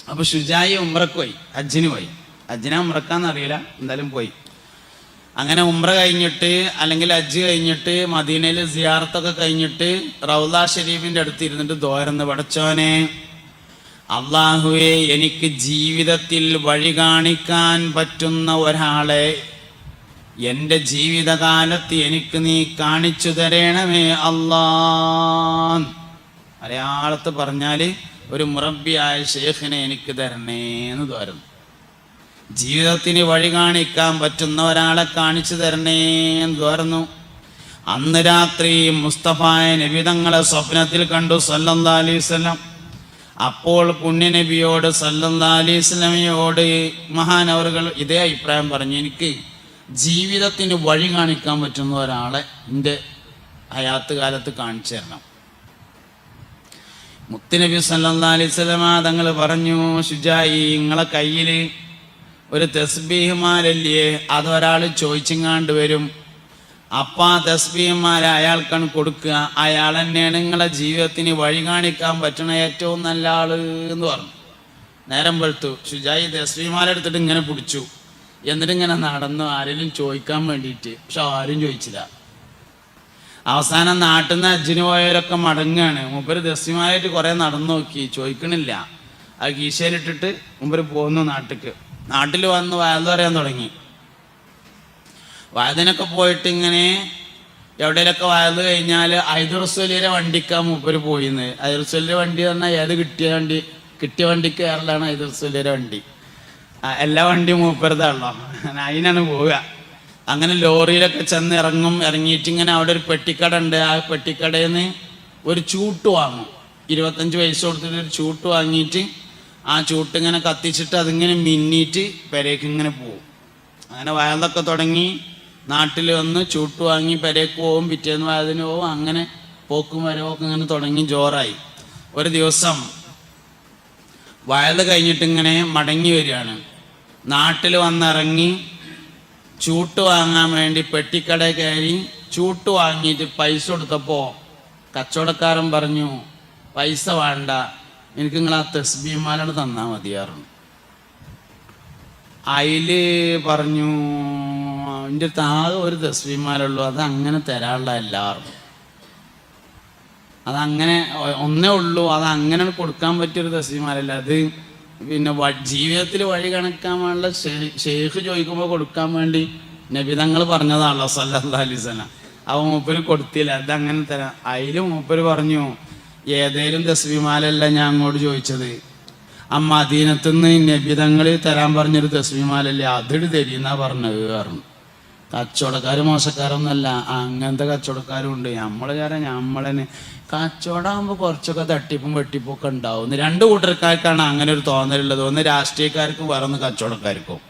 അപ്പോൾ ഷുജായി ഉംറക്ക് പോയി, ഹജ്ജിന് പോയി. ഹജ്ജിനാ ഉംറക്കാന്ന് അറിയില്ല, എന്തായാലും പോയി. അങ്ങനെ ഉംറ കഴിഞ്ഞിട്ട് അല്ലെങ്കിൽ ഹജ്ജ് കഴിഞ്ഞിട്ട് മദീനയിൽ സിയാറത്തൊക്കെ കഴിഞ്ഞിട്ട് റൗള ഷരീഫിൻ്റെ അടുത്ത് ഇരുന്നിട്ട് ദുആ പടച്ചോനെ, അള്ളാഹുവേ, എനിക്ക് ജീവിതത്തിൽ വഴി കാണിക്കാൻ പറ്റുന്ന ഒരാളെ എൻ്റെ ജീവിതകാലത്ത് എനിക്ക് നീ കാണിച്ചു തരണമേ അല്ലാ. മലയാളത്ത് പറഞ്ഞാൽ ഒരു മുറബ്ബിയായ ഷേഖിനെ എനിക്ക് തരണേന്ന് തോരുന്നു. ജീവിതത്തിന് വഴി കാണിക്കാൻ പറ്റുന്ന ഒരാളെ കാണിച്ചു തരണേന്ന് തോരുന്നു. അന്ന് രാത്രി മുസ്തഫായ നബി തങ്ങളെ സ്വപ്നത്തിൽ കണ്ടു സല്ലല്ലാഹു അലൈഹി വസല്ലം. അപ്പോൾ പുണ്യനബിയോട് സല്ലല്ലാഹു അലൈഹി വസല്ലമയോട് മഹാനവറുകൾ ഇതേ അഭിപ്രായം പറഞ്ഞു, എനിക്ക് ജീവിതത്തിന് വഴി കാണിക്കാൻ പറ്റുന്ന ഒരാളെ എൻ്റെ ഹയാത്ത് കാലത്ത് കാണിച്ചു തരണം. മുത്തുനബി സല്ലല്ലാഹു അലൈഹി വസല്ലമ തങ്ങൾ പറഞ്ഞു, ഷുജായി, നിങ്ങളെ കയ്യിൽ ഒരു തസ്ബീഹ് മാലല്ലേ, അതൊരാൾ ചോദിച്ചിങ്ങാണ്ട് വരും. അപ്പം ആ തസ്ബീഹ് മാല അയാൾക്കാണ് കൊടുക്കുക. അയാൾ തന്നെയാണ് നിങ്ങളെ ജീവിതത്തിന് വഴി കാണിക്കാൻ പറ്റണ ഏറ്റവും നല്ല ആള് എന്ന് പറഞ്ഞു. നേരം വെളുത്തു. ഷുജായി തസ്ബീഹ് മാല എടുത്തിട്ട് ഇങ്ങനെ പിടിച്ചു. എന്നിട്ട് ഇങ്ങനെ നടന്നു ആരെങ്കിലും ചോദിക്കാൻ വേണ്ടിയിട്ട്. പക്ഷെ ആരും ചോദിച്ചില്ല. അവസാനം നാട്ടിൽ നിന്ന് ഹജ്ജിന് പോയവരൊക്കെ മടങ്ങുകയാണ്. മൂപ്പര് ദസ്യമായിട്ട് കുറേ നടന്നു നോക്കി, ചോദിക്കണില്ല. അത് കീശയിലിട്ടിട്ട് മൂപ്പര് പോന്നു നാട്ടിക്ക്. നാട്ടിൽ വന്ന് വയല് പറയാൻ തുടങ്ങി. വയതിനൊക്കെ പോയിട്ട് ഇങ്ങനെ എവിടെയൊക്കെ വയല് കഴിഞ്ഞാൽ ഐദുറസ്വലിയുടെ വണ്ടിക്കാണ് മൂപ്പര് പോയിന്ന്. ഐദുറസ്വലിയുടെ വണ്ടി പറഞ്ഞാൽ ഏത് കിട്ടിയ വണ്ടിക്ക് കയറലാണ് ഐദുറസ്വലിയുടെ വണ്ടി. എല്ലാ വണ്ടിയും മൂപ്പരതാണല്ലോ, അതിനാണ് പോവുക. അങ്ങനെ ലോറിയിലൊക്കെ ചെന്ന് ഇറങ്ങിയിട്ട് ഇങ്ങനെ അവിടെ ഒരു പെട്ടിക്കട ഉണ്ട്. ആ പെട്ടിക്കടയിൽ നിന്ന് ഒരു ചൂട്ട് വാങ്ങും. 25 പൈസ കൊടുത്തിട്ട് ഒരു ചൂട്ട് വാങ്ങിയിട്ട് ആ ചൂട്ട് ഇങ്ങനെ കത്തിച്ചിട്ട് അതിങ്ങനെ മിന്നിയിട്ട് പെരേക്ക് ഇങ്ങനെ പോവും. അങ്ങനെ വയലൊക്കെ തുടങ്ങി. നാട്ടിൽ വന്ന് ചൂട്ട് വാങ്ങി പെരേക്ക് പോവും, പിറ്റേന്ന് വയതിന് പോവും. അങ്ങനെ പോക്കും വരവൊക്കെ ഇങ്ങനെ തുടങ്ങി ജോറായി. ഒരു ദിവസം വയല് കഴിഞ്ഞിട്ട് ഇങ്ങനെ മടങ്ങി വരികയാണ്. നാട്ടിൽ വന്നിറങ്ങി ചൂട്ട് വാങ്ങാൻ വേണ്ടി പെട്ടിക്കട കയറി ചൂട്ട് വാങ്ങിയിട്ട് പൈസ കൊടുത്തപ്പോൾ കച്ചവടക്കാരൻ പറഞ്ഞു, പൈസ വേണ്ട, എനിക്ക് നിങ്ങൾ ആ തസ്ബീഹ് മാല തന്നാൽ മതിയായിരുന്നു. അതിൽ പറഞ്ഞു, എൻ്റെ താഴെ ഒരു തസ്ബീഹ് മാല ഉള്ളൂ, അത് അങ്ങനെ തരാനുള്ള എല്ലാവർക്കും. അതങ്ങനെ ഒന്നേ ഉള്ളൂ, അത് അങ്ങനെ കൊടുക്കാൻ പറ്റിയൊരു തസ്ബീഹ് മാലല്ല. അത് പിന്നെ ജീവിതത്തിൽ വഴി കണക്കാൻ വേണ്ട ഷെയ്ഖ് ചോദിക്കുമ്പോൾ കൊടുക്കാൻ വേണ്ടി നബി തങ്ങൾ പറഞ്ഞതാണല്ലോ സല്ലല്ലാഹു അലൈഹി വസല്ലം. അവൻ മൂപ്പര് കൊടുത്തില്ല, അതങ്ങനെ തരാം. അതിലും മൂപ്പര് പറഞ്ഞു, ഏതേലും തസ്ബീഹ് മാലല്ല ഞാൻ അങ്ങോട്ട് ചോദിച്ചത്, ആ മദീനത്തുനിന്ന് നബി തങ്ങൾ തരാൻ പറഞ്ഞൊരു തസ്ബീഹ് മാലല്ലേ, അതിട് തരീന്നാ പറഞ്ഞത് പറഞ്ഞു. കച്ചവടക്കാർ മോശക്കാരൊന്നുമല്ല, അങ്ങനത്തെ കച്ചവടക്കാരും ഉണ്ട്. നമ്മളതിന് കച്ചവടമാകുമ്പോൾ കുറച്ചൊക്കെ തട്ടിപ്പും വെട്ടിപ്പും ഒക്കെ ഉണ്ടാവും. 2 കൂട്ടർക്കാർക്കാണ് അങ്ങനെ ഒരു തോന്നലുള്ളത്. ഒന്ന് രാഷ്ട്രീയക്കാർക്കും വേറൊന്ന് കച്ചവടക്കാർക്കും.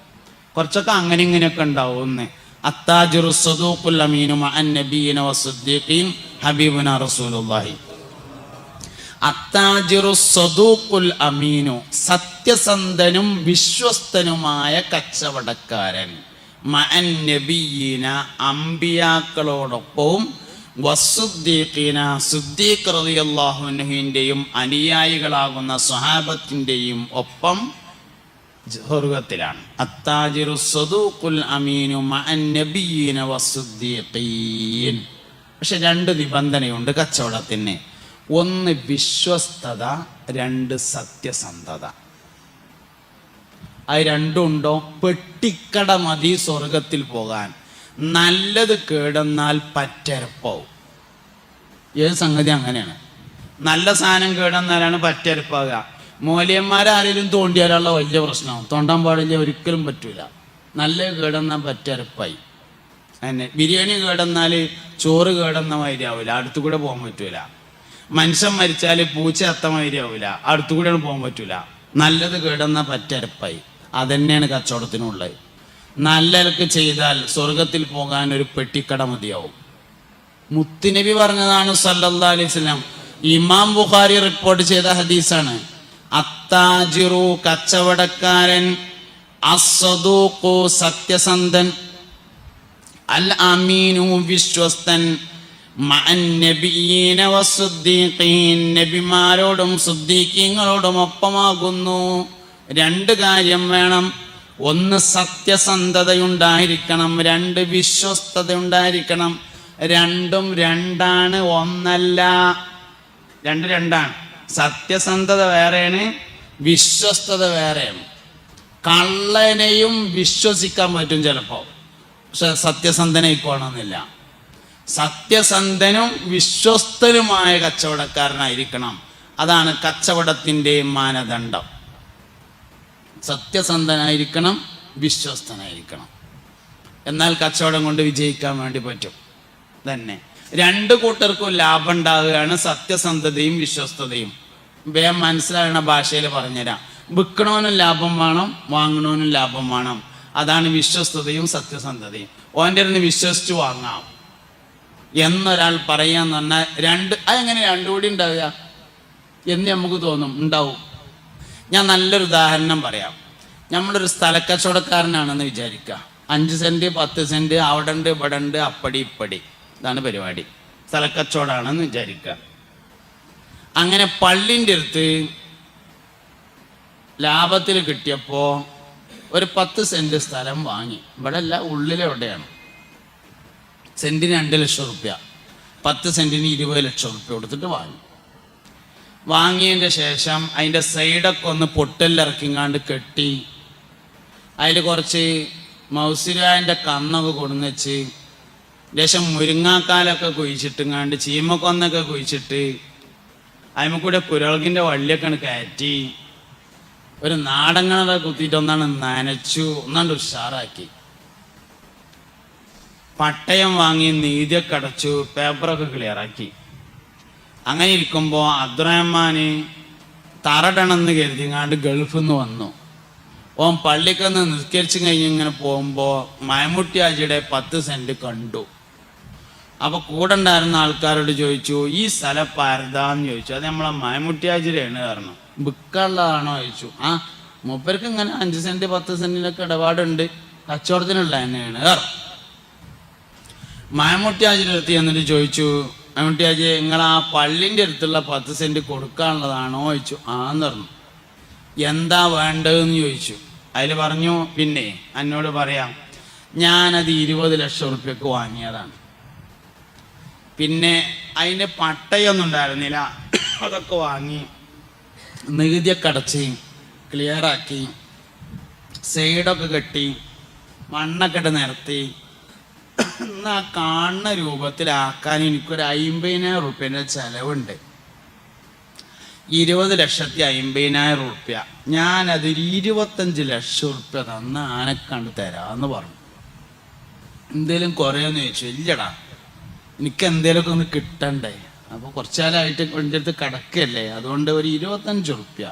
കുറച്ചൊക്കെ അങ്ങനെ ഇങ്ങനെയൊക്കെ ഉണ്ടാവും. അത്താജിറു സദൂഖുൽ അമീനു മഅൻ നബിയ്യിന വസ്സദ്ദീഖീൻ ഹബീബുനാ റസൂലുള്ളാഹി. അത്താജിറു സദൂഖുൽ അമീനു, സത്യസന്ധനും വിശ്വസ്തനുമായ കച്ചവടക്കാരൻ, മഅൻ നബിയ്യിന, അമ്പിയാക്കളോടൊപ്പവും, വസ്സുദ്ദീഖീന, സുദ്ദീഖ് റളിയല്ലാഹു അൻഹുവിൻ്റെയും അനുയായികളാകുന്ന സ്വഹാബത്തിൻ്റെയും ഒപ്പം സ്വർഗത്തിലാണ്. അത്താജിറു സദൂഖുൽ അമീനു മഅൻ നബിയ്യിന വസ്സുദ്ദീഖീൻ. പക്ഷെ 2 നിബന്ധനയുണ്ട് കച്ചവടത്തിന്. 1 വിശ്വസ്തത, 2 സത്യസന്ധത. അത് 2 ഉണ്ടോ പെട്ടിക്കട മതി സ്വർഗത്തിൽ പോകാൻ. നല്ലത് കേടെന്നാൽ പറ്റരപ്പാവും. ഏത് സംഗതി അങ്ങനെയാണ്. നല്ല സാധനം കേടെന്നാലാണ് പറ്റരപ്പാകുക. മൂല്യന്മാരാരെങ്കിലും തോണ്ടിയാലുള്ള വലിയ പ്രശ്നമാവും. തോണ്ടാൻ പാടില്ല, ഒരിക്കലും പറ്റൂല. നല്ല കേടെന്നാൽ പറ്റരപ്പായി. അങ്ങനെ ബിരിയാണി കേടെന്നാൽ ചോറ് കേടെന്ന മാതിരി ആവില്ല, അടുത്തുകൂടെ പോകാൻ പറ്റൂല. മനുഷ്യൻ മരിച്ചാൽ പൂച്ച അത്ത മാതിരി ആവില്ല, അടുത്തുകൂടെ പോകാൻ പറ്റൂല. നല്ലത് കേടെന്നാൽ പറ്റരപ്പായി. അതന്നെയാണ് കച്ചവടത്തിനുള്ളത്. നല്ലതൊക്കെ ചെയ്താൽ സ്വർഗത്തിൽ പോകാൻ ഒരു പെട്ടിക്കട മതിയാവും. മുത്തുനബി പറഞ്ഞതാണ് സല്ലല്ലാഹു അലൈഹി വസല്ലം. ഇമാം ബുഖാരി റിപ്പോർട്ട് ചെയ്ത ഹദീസാണ്. അത്താജിറു, കച്ചവടക്കാരൻ, അസ്സദൂഖു, സത്യസന്ധൻ, അൽ അമീനു, വിശ്വസ്തൻ, മഅൻ നബിയ്യീന വസ്സുദ്ദീഖീൻ, നബിമാരോടും സുദ്ദീഖീങ്ങളോടും ഒപ്പമാകുന്നു. രണ്ട് കാര്യം വേണം. ഒന്ന് സത്യസന്ധതയുണ്ടായിരിക്കണം, രണ്ട് വിശ്വസ്തത ഉണ്ടായിരിക്കണം. രണ്ടും രണ്ടാണ്, ഒന്നല്ല. രണ്ടാണ്. സത്യസന്ധത വേറെയാണ്, വിശ്വസ്തത വേറെയാണ്. കള്ളനെയും വിശ്വസിക്കാൻ പറ്റും ചിലപ്പോൾ, പക്ഷെ സത്യസന്ധനായിക്കോണമെന്നില്ല. സത്യസന്ധനും വിശ്വസ്തനുമായ കച്ചവടക്കാരനായിരിക്കണം. അതാണ് കച്ചവടത്തിൻ്റെ മാനദണ്ഡം. സത്യസന്ധനായിരിക്കണം, വിശ്വസ്തനായിരിക്കണം. എന്നാൽ കച്ചവടം കൊണ്ട് വിജയിക്കാൻ വേണ്ടി പറ്റും തന്നെ. രണ്ട് കൂട്ടർക്കും ലാഭം ഉണ്ടാവുകയാണ് സത്യസന്ധതയും വിശ്വസ്തതയും. വേഗം മനസ്സിലാകുന്ന ഭാഷയിൽ പറഞ്ഞുതരാം. വിൽക്കണവനും ലാഭം വേണം, വാങ്ങണവനും ലാഭം വേണം. അതാണ് വിശ്വസ്തതയും സത്യസന്ധതയും. ഓൻ്റെ അടുത്ത് വിശ്വസിച്ച് വാങ്ങാം എന്നൊരാൾ പറയാന്ന് പറഞ്ഞാൽ അതെങ്ങനെ രണ്ടും കൂടി ഉണ്ടാവുക എന്ന് നമുക്ക് തോന്നും. ഉണ്ടാവും. ഞാൻ നല്ലൊരു ഉദാഹരണം പറയാം. നമ്മളൊരു സ്ഥലക്കച്ചവടക്കാരനാണെന്ന് വിചാരിക്കുക. 5 സെൻറ്റ് 10 സെൻറ്റ് അവിടെ ഉണ്ട്, ഇവിടെ ഉണ്ട്, അപ്പടി ഇപ്പടി, ഇതാണ് പരിപാടി. സ്ഥലക്കച്ചവടമാണെന്ന് വിചാരിക്കുക. അങ്ങനെ പള്ളിൻ്റെ അടുത്ത് ലാഭത്തിൽ കിട്ടിയപ്പോൾ ഒരു 10 സെൻറ്റ് സ്ഥലം വാങ്ങി. ഇവിടെ അല്ല, ഉള്ളിലെവിടെയാണ്. സെൻറ്റിന് 2 ലക്ഷം റുപ്യ, 10 സെൻറ്റിന് 20 ലക്ഷം റുപ്യ കൊടുത്തിട്ട് വാങ്ങി. വാങ്ങിയതിൻ്റെ ശേഷം അതിൻ്റെ സൈഡൊക്കെ ഒന്ന് പൊട്ടലിറക്കിങ്ങാണ്ട് കെട്ടി, അതിൽ കുറച്ച് മൗസിരായൻ്റെ കന്നൊക്കെ കൊണ്ടുവന്ന് വെച്ച്, ശേഷം മുരിങ്ങാക്കാലൊക്കെ കുഴിച്ചിട്ടുങ്ങാണ്ട് ചീമക്കൊന്നൊക്കെ കുഴിച്ചിട്ട് അതിന് കൂടെ കുരളകിൻ്റെ വള്ളിയൊക്കെ കയറ്റി ഒരു നാടങ്ങളെ കുത്തിയിട്ട് ഒന്നാണ് നനച്ചു, ഒന്നാണ്ട് ഉഷാറാക്കി. പട്ടയം വാങ്ങി നീതിയൊക്കെ അടച്ചു, പേപ്പറൊക്കെ ക്ലിയറാക്കി. അങ്ങനെ ഇരിക്കുമ്പോൾ അബ്ദുറഹ്മാന് തറടണമെന്ന് കരുതിങ്ങാണ്ട് ഗൾഫിൽ നിന്ന് വന്നു. ഓൻ പള്ളിക്കൊന്ന് നിസ്കരിച്ച് കഴിഞ്ഞ് ഇങ്ങനെ പോകുമ്പോൾ മയമുട്ടി ആജിയുടെ 10 സെൻറ്റ് കണ്ടു. അപ്പോൾ കൂടെ ഉണ്ടായിരുന്ന ആൾക്കാരോട് ചോദിച്ചു, ഈ സ്ഥലം പാരതാന്ന് ചോദിച്ചു. അത് നമ്മളെ മയമുട്ടി ആജിയുടെയാണ് പറഞ്ഞു. ബുക്കുള്ളതാണോ ചോദിച്ചു. ആ, മൂപ്പർക്ക് ഇങ്ങനെ 5 സെൻറ്റ് 10 സെൻറ്റിലൊക്കെ ഇടപാടുണ്ട്, കച്ചവടത്തിനുള്ള തന്നെയാണ്. മയമുട്ടി ആജിയുടെ അടുത്ത് എന്നിട്ട് ചോദിച്ചു, മയമുട്ടി ആജി നിങ്ങൾ ആ പള്ളിൻ്റെ അടുത്തുള്ള 10 സെൻറ്റ് കൊടുക്കാനുള്ളതാണോ ചോദിച്ചു. ആന്ന് പറഞ്ഞു. എന്താ വേണ്ടതെന്ന് ചോദിച്ചു. അതിൽ പറഞ്ഞു, പിന്നെ എന്നോട് പറയാം, ഞാനത് 20 ലക്ഷം റുപ്യക്ക് വാങ്ങിയതാണ്. പിന്നെ അതിൻ്റെ പട്ടയൊന്നും ഉണ്ടായിരുന്നില്ല, അതൊക്കെ വാങ്ങി നികുതിയൊക്കെ അടച്ച് ക്ലിയറാക്കി, സൈഡൊക്കെ കെട്ടി, മണ്ണൊക്കെ ഇട്ട് നിരത്തി. എന്നാൽ കാണുന്ന രൂപത്തിലാക്കാൻ എനിക്കൊരു 50,000 റുപ്യൻ്റെ ചിലവുണ്ട്. 20,50,000 റുപ്യ ഞാനതൊരു 25 ലക്ഷം റുപ്യ തന്ന് ആനക്കണ്ട് തരാമെന്ന് പറഞ്ഞു. എന്തേലും കുറേന്ന് ചോദിച്ചു. ഇല്ലടാ, എനിക്ക് എന്തേലുമൊക്കെ ഒന്ന് കിട്ടണ്ടേ, അപ്പോൾ കുറച്ച് കാലമായിട്ട് എൻ്റെ അടുത്ത് കിടക്കല്ലേ, അതുകൊണ്ട് ഒരു 25 റുപ്യ.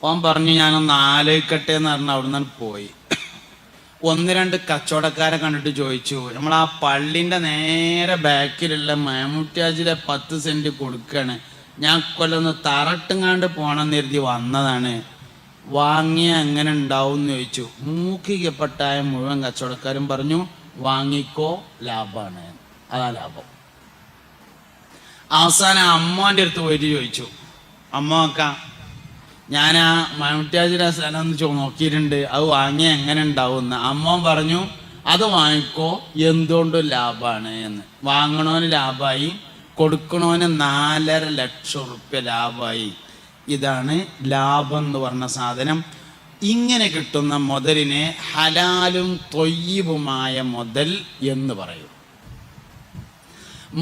ഓൻ പറഞ്ഞു ഞാനൊന്ന് ആലോചിക്കട്ടെ എന്ന് പറഞ്ഞ് അവിടെ നിന്ന് പോയി. 1-2 കച്ചവടക്കാരെ കണ്ടിട്ട് ചോദിച്ചു, നമ്മൾ ആ പള്ളിൻ്റെ നേരെ ബാക്കിലുള്ള മയമുട്ടിയാജിലെ 10 സെൻറ്റ് കൊടുക്കുകയാണ്, ഞാൻ കൊല്ലൊന്ന് തറട്ടുങ്ങാണ്ട് പോകണമെന്ന് കരുതി വന്നതാണ്, വാങ്ങിയ എങ്ങനെ ഉണ്ടാവും എന്ന് ചോദിച്ചു. മൂക്കിക്കപ്പെട്ടായ മുഴുവൻ കച്ചവടക്കാരും പറഞ്ഞു, വാങ്ങിക്കോ, ലാഭമാണ്, അതാ ലാഭം. അവസാനം അമ്മോൻ്റെ അടുത്ത് പോയിട്ട് ചോദിച്ചു, അമ്മ നോക്കാം, ഞാൻ ആ മയമുട്ടിയാജിയുടെ സ്ഥലം ഒന്ന് നോക്കിയിട്ടുണ്ട്, അത് വാങ്ങിയ എങ്ങനെ ഉണ്ടാവും. അമ്മോൻ പറഞ്ഞു, അത് വാങ്ങിക്കോ, എന്തുകൊണ്ടും ലാഭമാണ് എന്ന്. വാങ്ങണോന് ലാഭമായി, കൊടുക്കണോന് 4.5 ലക്ഷം റുപ്യ ലാഭമായി. ഇതാണ് ലാഭം എന്ന് പറഞ്ഞ സാധനം. ഇങ്ങനെ കിട്ടുന്ന മുതലിനെ ഹലാലും തൊയ്യിബുമായ മുതൽ എന്ന് പറയും.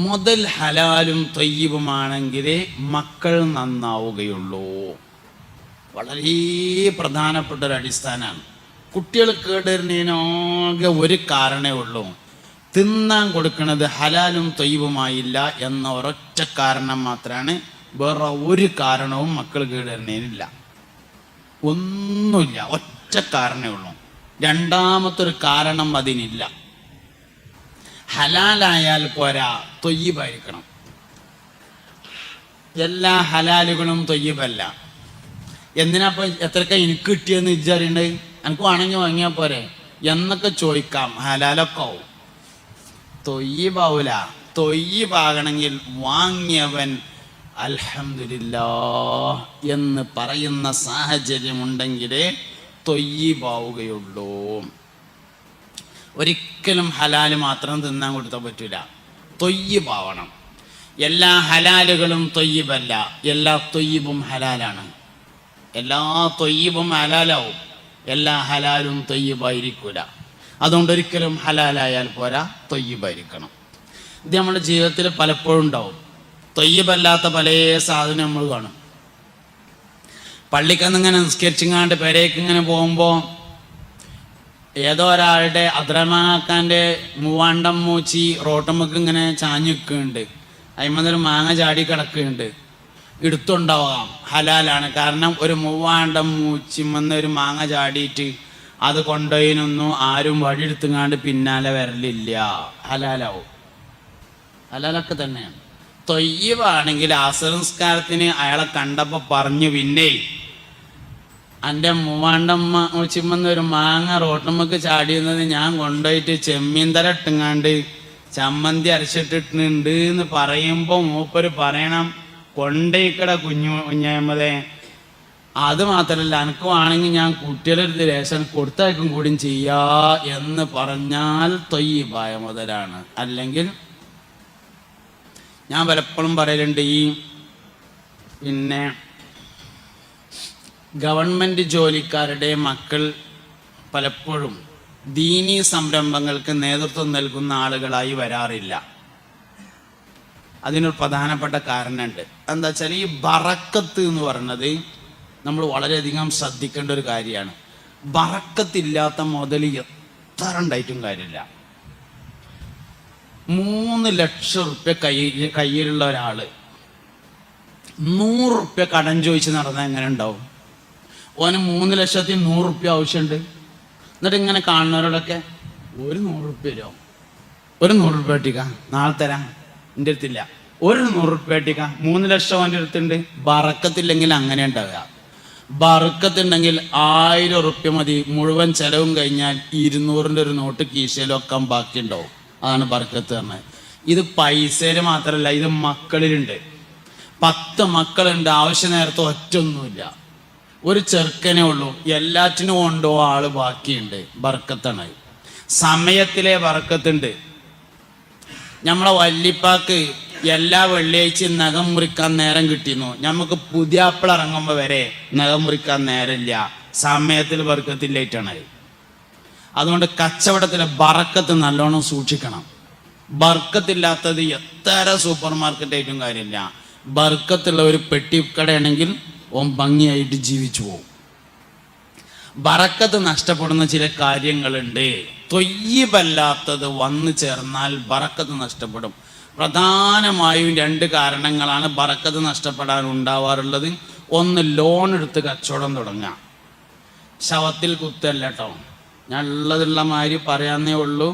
മുതൽ ഹലാലും തൊയ്യിബുമാണെങ്കിലേ മക്കൾ നന്നാവുകയുള്ളൂ. വളരെ പ്രധാനപ്പെട്ട ഒരു അടിസ്ഥാനമാണ്. കുട്ടികൾ കേടുവരുന്നതിനാകെ ഒരു കാരണമേ ഉള്ളൂ, തിന്നാൻ കൊടുക്കുന്നത് ഹലാലും തൊയ്യിബുമായില്ല എന്ന ഒരൊറ്റ കാരണം മാത്രമാണ്. വേറെ ഒരു കാരണവും മക്കൾ കേടുവരുന്നതിനില്ല, ഒന്നുമില്ല, ഒറ്റ കാരണമേ ഉള്ളൂ. രണ്ടാമത്തൊരു കാരണം അതിനില്ല. ഹലാലായാൽ പോരാ, തൊയ്യിബായിരിക്കണം. എല്ലാ ഹലാലുകളും തൊയ്യിബല്ല. എന്തിനാ എത്രയൊക്കെ എനിക്ക് കിട്ടിയെന്ന് വിചാരിണ്ട്, എനിക്ക് വേണമെങ്കിൽ വാങ്ങിയാൽ പോരെ എന്നൊക്കെ ചോദിക്കാം. ഹലാലൊക്കെ ആവും, തൊയ്യിബാവൂല. തൊയ്യിബാകണമെങ്കിൽ വാങ്ങിയവൻ അൽഹംദുലില്ലാഹ് എന്ന് പറയുന്ന സാഹചര്യമുണ്ടെങ്കിലേ തൊയ്യിബാവുകയുള്ളൂ. ഒരിക്കലും ഹലാല് മാത്രം തിന്നാൻ കൊടുത്താൽ പറ്റൂല, തൊയ്യിബാവണം. എല്ലാ ഹലാലുകളും തൊയ്യിബല്ല, എല്ലാ തൊയ്യിബും ഹലാലാണ്. എല്ലാ തൊയ്യിബും ഹലാലാവും, എല്ലാ ഹലാലും തൊയ്യിബായിരിക്കൂല. അതുകൊണ്ട് ഒരിക്കലും ഹലാലായാൽ പോരാ, തൊയ്യിബായിരിക്കണം. ഇത് നമ്മുടെ ജീവിതത്തിൽ പലപ്പോഴും ഉണ്ടാവും. തൊയ്യിബല്ലാത്ത പല സാധനം നമ്മൾ കാണും. പള്ളിക്കന്നിങ്ങനെ നിസ്കരിച്ചിങ്ങാണ്ട് പെരേക്ക് ഇങ്ങനെ പോകുമ്പോൾ ഏതോ ഒരാളുടെ അദ്രമാക്കാൻ്റെ മൂവാണ്ടം മൂച്ചി റോട്ടമ്മക്ക് ഇങ്ങനെ ചാഞ്ഞു നിൽക്കുന്നുണ്ട്, അതിമന്നൊരു മാങ്ങ ചാടി കിടക്കുന്നുണ്ട്. എടുത്തുണ്ടാവാം, ഹലാലാണ്. കാരണം ഒരു മൂവാണ്ടം മൂച്ചിമെന്ന ഒരു മാങ്ങ ചാടിയിട്ട് അത് കൊണ്ടുപോയിനൊന്നും ആരും വഴിയെടുത്തുങ്ങാണ്ട് പിന്നാലെ വരലില്ല, ഹലാലാവും. ഹലാലൊക്കെ തന്നെയാണ്. തൊയ്യവാണെങ്കിൽ ആസംസ്കാരത്തിന് അയാളെ കണ്ടപ്പോൾ പറഞ്ഞു, പിന്നെ എൻ്റെ മൂവാണ്ടമ്മ മൂച്ചിമെന്ന ഒരു മാങ്ങ റോട്ടമ്മക്ക് ചാടിയുന്നത് ഞാൻ കൊണ്ടുപോയിട്ട് ചെമ്മീൻ തല ഇട്ടുങ്ങാണ്ട് ചമ്മന്തി അരച്ചിട്ടിട്ടുണ്ട് എന്ന് പറയുമ്പോൾ മൂപ്പര് പറയണം, കൊണ്ടേക്കട കുഞ്ഞമ്മതേ, അത് മാത്രമല്ല എനിക്ക് വേണമെങ്കിൽ ഞാൻ കുട്ടികളെടുത്ത് രേഷൻ കൊടുത്തയക്കും കൂടി ചെയ്യാ എന്ന് പറഞ്ഞാൽ തൊയ്യിബായ മുതലാണ്. അല്ലെങ്കിൽ ഞാൻ പലപ്പോഴും പറയലുണ്ട്, ഈ പിന്നെ ഗവൺമെൻറ് ജോലിക്കാരുടെ മക്കൾ പലപ്പോഴും ദീനീ സംരംഭങ്ങൾക്ക് നേതൃത്വം നൽകുന്ന ആളുകളായി വരാറില്ല. അതിനൊരു പ്രധാനപ്പെട്ട കാരണമുണ്ട്. എന്താ വെച്ചാൽ ഈ ബറക്കത്ത് എന്ന് പറയുന്നത് നമ്മൾ വളരെയധികം ശ്രദ്ധിക്കേണ്ട ഒരു കാര്യമാണ്. ബറക്കത്തില്ലാത്ത മുതൽ എത്ര ഉണ്ടായിട്ടും കാര്യമില്ല. 3 ലക്ഷം റുപ്യ കയ്യിലുള്ള ഒരാൾ 100 റുപ്യ കടം ചോദിച്ച് നടന്നാൽ എങ്ങനെ ഉണ്ടാവും? ഓന് 3,100,000 റുപ്യ ആവശ്യമുണ്ട്. എന്നിട്ട് ഇങ്ങനെ കാണുന്നവരോടൊക്കെ ഒരു 100 റുപ്യ തരുമോ, ഒരു 100 റുപ്യ ഇട്ടിക്ക, നാളെ തരാം, എൻ്റെ അടുത്തില്ല, ഒരു 100 റുപ്യ ഇട്ടിക്ക, 3 ലക്ഷം എൻ്റെ അടുത്തുണ്ട്. ബറക്കത്തില്ലെങ്കിൽ അങ്ങനെ ഉണ്ടാവുക. ബറക്കത്തുണ്ടെങ്കിൽ 1000 റുപ്യ മതി, മുഴുവൻ ചെലവും കഴിഞ്ഞാൽ 200ൻ്റെ ഒരു നോട്ട് കീശയിൽ വെക്കാൻ ബാക്കി ഉണ്ടാവും. അതാണ് ബറക്കത്ത് പറഞ്ഞത്. ഇത് പൈസയിൽ മാത്രമല്ല, ഇത് മക്കളിലുണ്ട്. 10 മക്കളുണ്ട്, ആവശ്യ നേരത്തെ ഒറ്റൊന്നുമില്ല, ഒരു ചെറുക്കനേ ഉള്ളൂ, എല്ലാറ്റിനും കൊണ്ടോ ആള് ബാക്കിയുണ്ട്. ബർക്കത്താണ്. സമയത്തിലെ ബർക്കത്തുണ്ട്. നമ്മളെ വല്ലിപ്പാക്ക് എല്ലാ വെള്ളിയാഴ്ചയും നഖം മുറിക്കാൻ നേരം കിട്ടിയിരുന്നു. നമുക്ക് പുതിയാപ്പിള ഇറങ്ങുമ്പോൾ വരെ നഖം മുറിക്കാൻ നേരമില്ല. സമയത്തിൽ ബർക്കത്തില്ലായിട്ടാണ്. അതുകൊണ്ട് കച്ചവടത്തിലെ ബറക്കത്ത് നല്ലോണം സൂക്ഷിക്കണം. ബർക്കത്തില്ലാത്തത് എത്ര സൂപ്പർ മാർക്കറ്റായിട്ടും കാര്യമില്ല. ബർക്കത്തുള്ള ഒരു പെട്ടിക്കടയാണെങ്കിൽ ഓൻ ഭംഗിയായിട്ട് ജീവിച്ചു പോകും. ബറക്കത്ത് നഷ്ടപ്പെടുന്ന ചില കാര്യങ്ങളുണ്ട്. തൊയ്യിബല്ലാത്തത് വന്നു ചേർന്നാൽ ബറക്കത്ത് നഷ്ടപ്പെടും. പ്രധാനമായും 2 കാരണങ്ങളാണ് ബറക്കത്ത് നഷ്ടപ്പെടാൻ ഉണ്ടാവാറുള്ളത്. ഒന്ന്, ലോൺ എടുത്ത് കച്ചവടം തുടങ്ങാം. ശവത്തിൽ കുത്തല്ല കേട്ടോ, ഞാൻ ഉള്ളതുള്ള മാതിരി പറയാന്നേ ഉള്ളൂ.